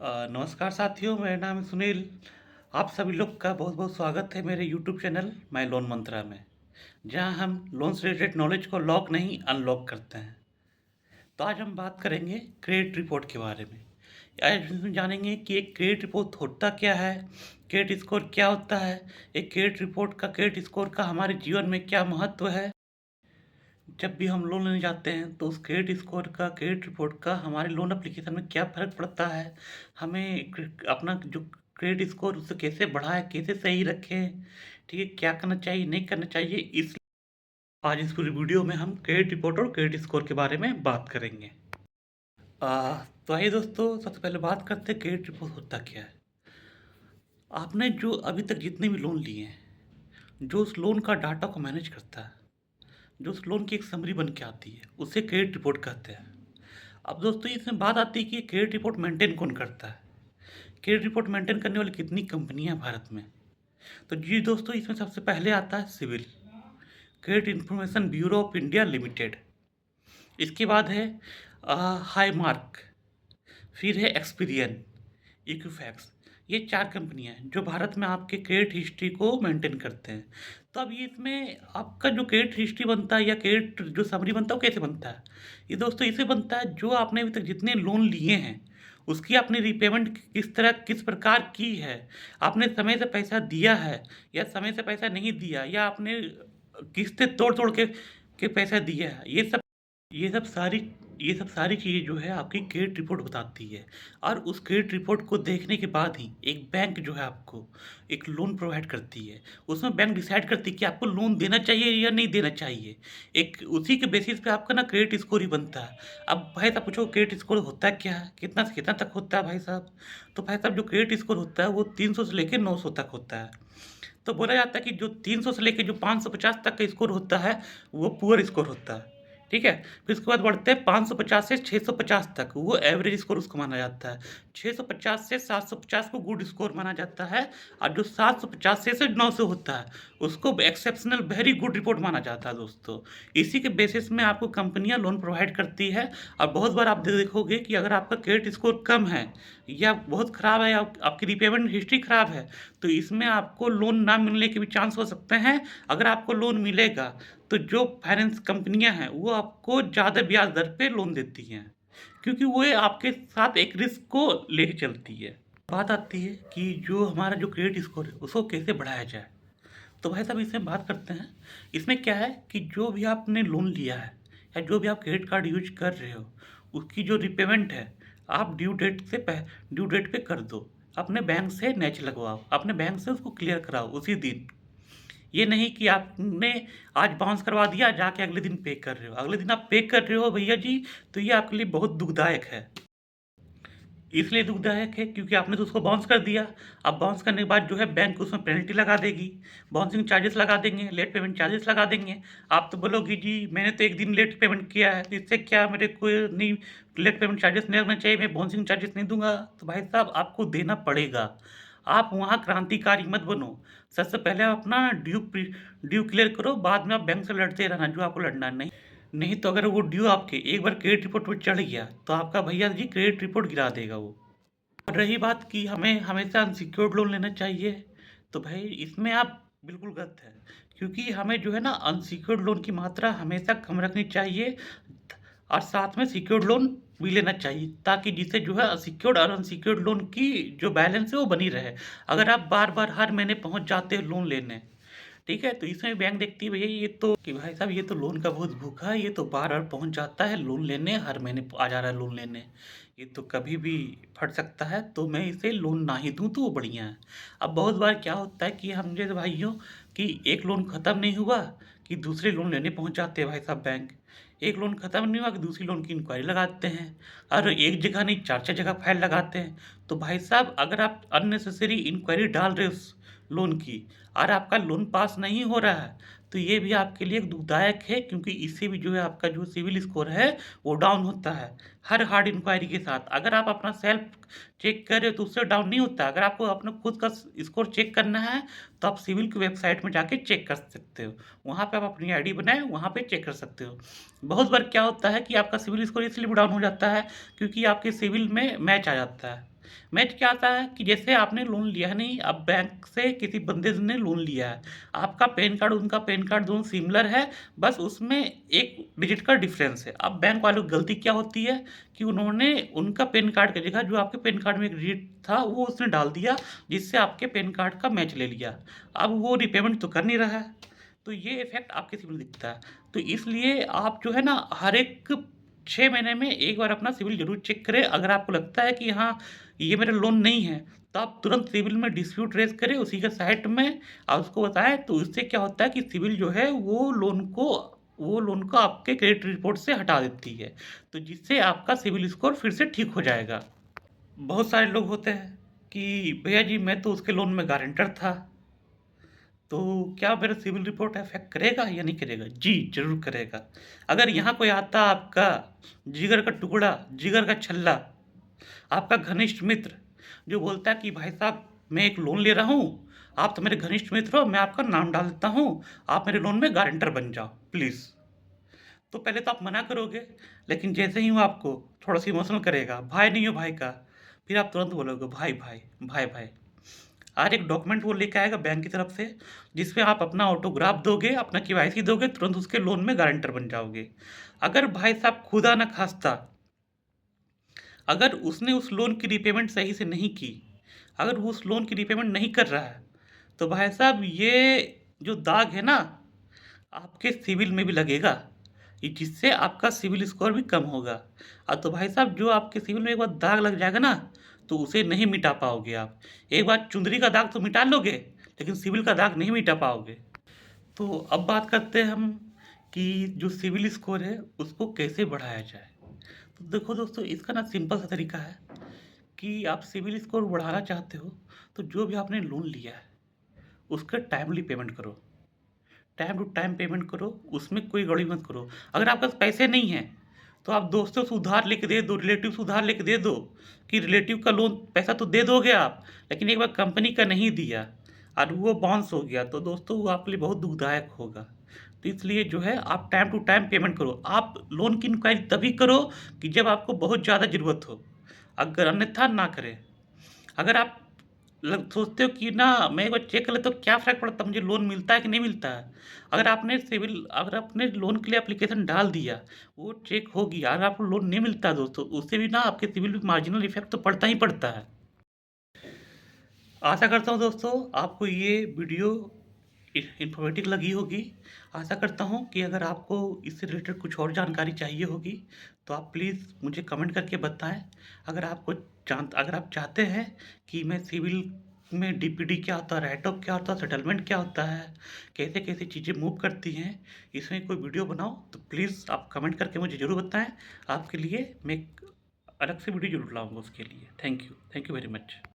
नमस्कार साथियों, मेरा नाम है सुनील। आप सभी लोग का बहुत बहुत स्वागत है मेरे यूट्यूब चैनल माय लोन मंत्रा में, जहां हम लोन से रिलेटेड नॉलेज को लॉक नहीं अनलॉक करते हैं। तो आज हम बात करेंगे क्रेडिट रिपोर्ट के बारे में। आज हम जानेंगे कि एक क्रेडिट रिपोर्ट होता क्या है, क्रेडिट स्कोर क्या होता है, एक क्रेडिट रिपोर्ट का क्रेडिट स्कोर का हमारे जीवन में क्या महत्व है। जब भी हम लोन लेने जाते हैं तो उस क्रेडिट स्कोर का, क्रेडिट रिपोर्ट का हमारे लोन एप्लीकेशन में क्या फ़र्क पड़ता है, हमें अपना जो क्रेडिट स्कोर उसे कैसे बढ़ाएं, कैसे सही रखें, ठीक है, क्या करना चाहिए नहीं करना चाहिए। इस आज इस पूरी वीडियो में हम क्रेडिट रिपोर्ट और क्रेडिट स्कोर के बारे में बात करेंगे। तो आइए दोस्तों, सबसे पहले बात करते हैं क्रेडिट रिपोर्ट होता क्या है। आपने जो अभी तक जितने भी लोन लिए हैं, जो उस लोन का डाटा को मैनेज करता है, जो उस लोन की एक समरी बन के आती है, उसे क्रेडिट रिपोर्ट कहते हैं। अब दोस्तों इसमें बात आती है कि क्रेडिट रिपोर्ट मेंटेन कौन करता है, क्रेडिट रिपोर्ट मेंटेन करने वाली कितनी कंपनियां हैं भारत में। तो जी दोस्तों, इसमें सबसे पहले आता है CIBIL, Credit Information Bureau of India Limited. इसके बाद है हाई मार्क, फिर है एक्सपीरियन, इक्विफैक्स। ये चार कंपनियां हैं जो भारत में आपके क्रेडिट हिस्ट्री को मेंटेन करते हैं। तो अब ये इसमें आपका जो क्रेडिट हिस्ट्री बनता है या क्रेडिट जो समरी बनता है वो कैसे बनता है। ये दोस्तों इसे बनता है जो आपने अभी तक जितने लोन लिए हैं उसकी आपने रीपेमेंट किस तरह किस प्रकार की है, आपने समय से पैसा दिया है या समय से पैसा नहीं दिया, या आपने किस्तें तोड़ तोड़ के पैसा दिया है। ये सब सारी ये सब सारी चीज़ें जो है आपकी क्रेडिट रिपोर्ट बताती है। और उस क्रेडिट रिपोर्ट को देखने के बाद ही एक बैंक जो है आपको एक लोन प्रोवाइड करती है। उसमें बैंक डिसाइड करती है कि आपको लोन देना चाहिए या नहीं देना चाहिए। एक उसी के बेसिस पे आपका ना क्रेडिट स्कोर ही बनता है। अब भाई साहब पूछो क्रेडिट स्कोर होता क्या है, कितना से कितना तक होता है भाई साहब। तो भाई साहब जो क्रेडिट स्कोर होता है वो 300 से लेकर 900 तक होता है। तो बोला जाता है कि जो 300 से लेके जो 550 तक का स्कोर होता है वो पुअर स्कोर होता है, ठीक है। फिर उसके बाद बढ़ते हैं 550 से 650 तक, वो एवरेज स्कोर उसको माना जाता है। 650 से 750 को गुड स्कोर माना जाता है। और जो 750 से 900 होता है उसको एक्सेप्शनल वेरी गुड रिपोर्ट माना जाता है दोस्तों। इसी के बेसिस में आपको कंपनियां लोन प्रोवाइड करती है। और बहुत बार आप देखोगे कि अगर आपका क्रेडिट स्कोर कम है या बहुत ख़राब है या आपकी रिपेमेंट हिस्ट्री ख़राब है तो इसमें आपको लोन ना मिलने के भी चांस हो सकते हैं। अगर आपको लोन मिलेगा तो जो फाइनेंस कंपनियां हैं वो आपको ज़्यादा ब्याज दर पे लोन देती हैं, क्योंकि वो आपके साथ एक रिस्क को लेके चलती है। बात आती है कि जो हमारा जो क्रेडिट स्कोर है उसको कैसे बढ़ाया जाए। तो भाई साहब इसमें बात करते हैं। इसमें क्या है कि जो भी आपने लोन लिया है या जो भी आप क्रेडिट कार्ड यूज कर रहे हो उसकी जो रिपेमेंट है आप ड्यू डेट पे कर दो। अपने बैंक से नैच लगवाओ, अपने बैंक से उसको क्लियर कराओ उसी दिन। ये नहीं कि आपने आज बाउंस करवा दिया जाके अगले दिन पे कर रहे हो, अगले दिन आप पे कर रहे हो भैया जी, तो ये आपके लिए बहुत दुखदायक है। इसलिए दुखदायक है क्योंकि आपने तो उसको बाउंस कर दिया। अब बाउंस करने के बाद जो है बैंक उसमें पेनल्टी लगा देगी, बाउंसिंग चार्जेस लगा देंगे, लेट पेमेंट चार्जेस लगा देंगे। आप तो बोलोगे जी मैंने तो एक दिन लेट पेमेंट किया है तो इससे क्या मेरे को नहीं लेट पेमेंट चार्जेस नहीं लगना चाहिए, मैं बाउंसिंग चार्जेस नहीं दूंगा। तो भाई साहब आपको देना पड़ेगा। आप वहाँ क्रांतिकारी मत बनो। सबसे पहले आप अपना ड्यू क्लियर करो, बाद में आप बैंक से लड़ते रहना जो आपको लड़ना नहीं। नहीं तो अगर वो ड्यू आपके एक बार क्रेडिट रिपोर्ट पर चढ़ गया तो आपका भैया जी क्रेडिट रिपोर्ट गिरा देगा वो। और रही बात कि हमें हमेशा अनसिक्योर्ड लोन लेना चाहिए, तो भाई इसमें आप बिल्कुल गलत है। क्योंकि हमें जो है ना अनसिक्योर्ड लोन की मात्रा हमेशा कम रखनी चाहिए और साथ में सिक्योर्ड लोन भी लेना चाहिए, ताकि जिससे जो है सिक्योर्ड और अनसिक्योर्ड लोन की जो बैलेंस है वो बनी रहे। अगर आप बार बार हर महीने पहुंच जाते हैं लोन लेने, ठीक है, तो इसमें बैंक देखती है भैया ये तो कि भाई साहब ये तो लोन का बहुत भूखा है, ये तो बार बार पहुंच जाता है लोन लेने, हर महीने आ जा रहा है लोन लेने, ये तो कभी भी फट सकता है, तो मैं इसे लोन ना ही दूं तो वो बढ़िया है। अब बहुत बार क्या होता है कि हम जैसे भाइयों कि एक लोन ख़त्म नहीं हुआ कि दूसरे लोन लेने पहुंच जाते हैं भाई साहब बैंक। एक लोन ख़त्म नहीं हुआ कि दूसरी लोन की इंक्वायरी लगाते हैं, और एक जगह नहीं चार चार जगह फाइल लगाते हैं। तो भाई साहब अगर आप अननेसेसरी इंक्वायरी डाल रहे हो उस लोन की और आपका लोन पास नहीं हो रहा है तो ये भी आपके लिए एक दुखदायक है, क्योंकि इससे भी जो है आपका जो सिविल स्कोर है वो डाउन होता है हर हार्ड इंक्वायरी के साथ। अगर आप अपना सेल्फ चेक कर रहे हो तो उससे डाउन नहीं होता। अगर आपको अपना खुद का स्कोर चेक करना है तो आप सिविल की वेबसाइट में जाके चेक कर सकते हो। वहाँ पे आप अपनी आईडी बनाए वहाँ पे चेक कर सकते हो। बहुत बार क्या होता है कि आपका सिविल स्कोर इसलिए डाउन हो जाता है क्योंकि आपके सिविल में मैच आ जाता है। मैच क्या आता है कि जैसे आपने लोन लिया नहीं, अब बैंक से किसी बंदे ने लोन लिया है, आपका पैन कार्ड उनका पैन कार्ड दोनों सिमिलर है, बस उसमें एक डिजिट का डिफरेंस है। अब बैंक वालों की गलती क्या होती है कि उन्होंने उनका पैन कार्ड की जगह जो आपके पैन कार्ड में एक डिजिट था वो उसने डाल दिया, जिससे आपके पैन कार्ड का मैच ले लिया। अब वो रिपेमेंट तो कर नहीं रहा है, तो ये इफेक्ट आपके सिविल में दिखता है। तो इसलिए आप जो है ना हर एक 6 महीने में एक बार अपना सिविल जरूर चेक करें। अगर आपको लगता है कि हाँ ये मेरा लोन नहीं है, तो आप तुरंत सिविल में डिस्प्यूट रेज करें उसी के साइट में, आप उसको बताएं। तो इससे क्या होता है कि सिविल जो है वो लोन को आपके क्रेडिट रिपोर्ट से हटा देती है, तो जिससे आपका सिविल स्कोर फिर से ठीक हो जाएगा। बहुत सारे लोग होते हैं कि भैया जी मैं तो उसके लोन में गारंटर था, तो क्या मेरा सिविल रिपोर्ट अफेक्ट करेगा या नहीं करेगा? जी, ज़रूर करेगा। अगर यहाँ कोई आता आपका जिगर का टुकड़ा, जिगर का छल्ला, आपका घनिष्ठ मित्र, जो बोलता है कि भाई साहब मैं एक लोन ले रहा हूँ, आप तो मेरे घनिष्ठ मित्र हो, मैं आपका नाम डाल देता हूँ, आप मेरे लोन में गारंटर बन जाओ प्लीज़। तो पहले तो आप मना करोगे, लेकिन जैसे ही वो आपको थोड़ा-सा इमोशनल करेगा, भाई नहीं हो भाई का, फिर आप तुरंत बोलोगे भाई, भाई, भाई, भाई। आज एक डॉक्यूमेंट वो लेके आएगा बैंक की तरफ से, जिसमें आप अपना ऑटोग्राफ दोगे, अपना केवाईसी दोगे, तुरंत उसके लोन में गारंटर बन जाओगे। अगर भाई साहब खुदा न खास्ता, अगर उसने उस लोन की रीपेमेंट सही से नहीं की, अगर वो उस लोन की रीपेमेंट नहीं कर रहा है, तो भाई साहब ये जो दाग है ना, आपके सिविल में भी लगेगा, ये जिससे आपका सिविल स्कोर भी कम होगा। तो भाई साहब जो आपके सिविल में एक बार दाग लग जाएगा ना, तो उसे नहीं मिटा पाओगे आप। एक बार चुंदरी का दाग तो मिटा लोगे, लेकिन सिविल का दाग नहीं मिटा पाओगे। तो अब बात करते हैं हम कि जो सिविल स्कोर है उसको कैसे बढ़ाया जाए। तो देखो दोस्तों, इसका ना सिंपल सा तरीका है कि आप सिविल स्कोर बढ़ाना चाहते हो, तो जो भी आपने लोन लिया है उसका टाइमली पेमेंट करो, टाइम टू टाइम पेमेंट करो, उसमें कोई गड़बड़ी मत करो। अगर आपके पास पैसे नहीं हैं, तो आप दोस्तों से उधार लेके दे दो, रिलेटिव से उधार लेके दे दो, कि रिलेटिव का लोन पैसा तो दे दोगे आप, लेकिन एक बार कंपनी का नहीं दिया और वो बाउंस हो गया, तो दोस्तों वो आपके लिए बहुत दुखदायक होगा। तो इसलिए जो है आप टाइम टू टाइम पेमेंट करो। आप लोन की इंक्वायरी तभी करो कि जब आपको बहुत ज़्यादा ज़रूरत हो, अगर अन्यथा ना करें। अगर आप सोचते हो कि ना मैं एक बार चेक कर लेता हूँ क्या फ़र्क पड़ता है, मुझे लोन मिलता है कि नहीं मिलता है। अगर आपने लोन के लिए एप्लीकेशन डाल दिया, वो चेक होगी, अगर आपको लोन नहीं मिलता है दोस्तों, उससे भी ना आपके सिविल पे मार्जिनल इफेक्ट तो पड़ता ही पड़ता है। आशा करता हूँ दोस्तों आपको ये वीडियो इन्फॉर्मेटिव लगी होगी। आशा करता हूँ कि अगर आपको इससे रिलेटेड कुछ और जानकारी चाहिए होगी, तो आप प्लीज़ मुझे कमेंट करके बताएं। अगर आप चाहते हैं कि मैं सिविल में डीपीडी क्या होता है, राइट ऑफ क्या होता है, सेटलमेंट क्या होता है, कैसे कैसे चीज़ें मूव करती हैं, इसमें कोई वीडियो बनाओ, तो प्लीज़ आप कमेंट करके मुझे ज़रूर बताएं। आपके लिए मैं एक अलग से वीडियो जरूर लाऊंगा उसके लिए। Thank you very much.